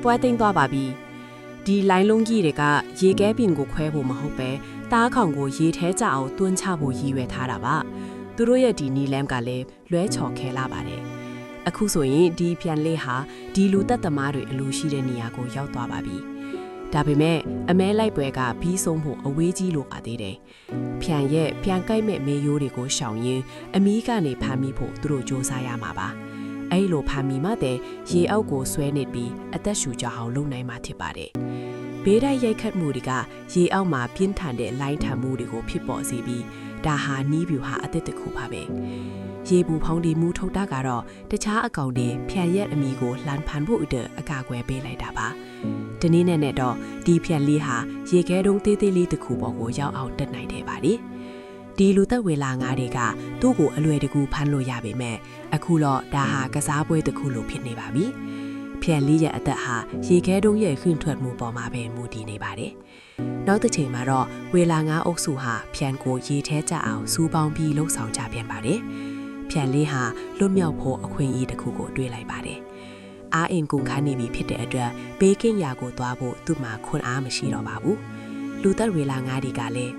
ပွဲသိမ်းသွားပါပြီဒီလိုင်းလုံးကြီးတွေကရေခဲပင်ကိုခွဲဖို့မဟုတ်ပဲတားခေါင်ကိုရေထဲကျအောင်တွန်းချဖို့ရည်ရွယ်ထားတာပါသူတို့ရဲ့ဒီနီလမ်ကလည်းလွဲချော်ခဲလာပါတယ်အခုဆိုရင်ဒီပြန်လေးဟာဒီလူသက်သမားတွေအလိုရှိတဲ့နေရာကိုရောက်သွားပါပြီဒါပေမဲ့အမဲလိုက်ပွဲကဘီးဆုံးမှုအဝေးကြီးလိုပါသေးတယ်ဖြန်ရဲ့ပြန်ကိုက်မဲ့မေယိုးတွေကိုရှောင်ရင်းအမီးကနေဖမ်းမိဖို့သူတို့စ조사ရမှာပါအဲ့လိုဖမ်းမိမှတဲ့ရေအောက်ကိုဆွဲနေပြီးအသက်ရှူကြအောင်လုပ်နိုင်မှာဖြစ်ပါတယ်ဘေးတိုက်ရိုက်ခတ်မှုတွေကရေအောက်မှာပြင်းထန်တဲ့လိုင်းထန်မှုတွေကိုဖြစ်ပေါ်စေပြီးဒါဟာနီးဗျူဟာအသစ်တစ်ခုပါပဲရေဘူးဖောင်းဒီမှုထုတ်တာကတော့တခြားအကောင်တွေဖြန်ရက်အမီကိုလှန်ဖန်ဖို့အတွက်အကာအကွယ်ပေးလိုက်တာပါဒီနေ့နဲ့တော့ဒီဖြန်လေးဟာရေခဲတုံးသေးသေးလေးတစ်ခုပေါ်ကိုရောက်အောင်တက်နိုင်တယ်ပါလေဒီလူသက်ဝေလာငါးတွေကသူ့ကိုအလွယ်တကူဖမ်းလို့ရပေမဲ့အခုတော့ဒါဟာကစားပွဲတစ်ခုလိုဖြစ်နေပါပြီဖြန်လေးရဲ့အသက်ဟာရေခဲတုံးရဲ့ခွင့်ထွက်မှုပေါ်မှာပဲမူတည်နေပါတယ်နောက်တစ်ချိန်မှာတော့ဝေလာငါးအုပ်စုဟာဖြန်ကိုရေထဲကျအောင်စူးပေါင်းပြီးလှုပ်ဆောင်ကြပြန်ပါတယ်ဖြန်လေးဟာလွတ်မြောက်ဖို့အခွင့်အရေးတစ်ခုကိုတွေးလိုက်ပါတယ်အားအင်ကုန်ခန်းနေပြီဖြစ်တဲ့အတွက်ဘေးကင်းရာကိုသွားဖို့သူ့မှာခွန်အားမရှိတော့ပါဘူးလူသက်ဝေလာငါးတွေကလည်း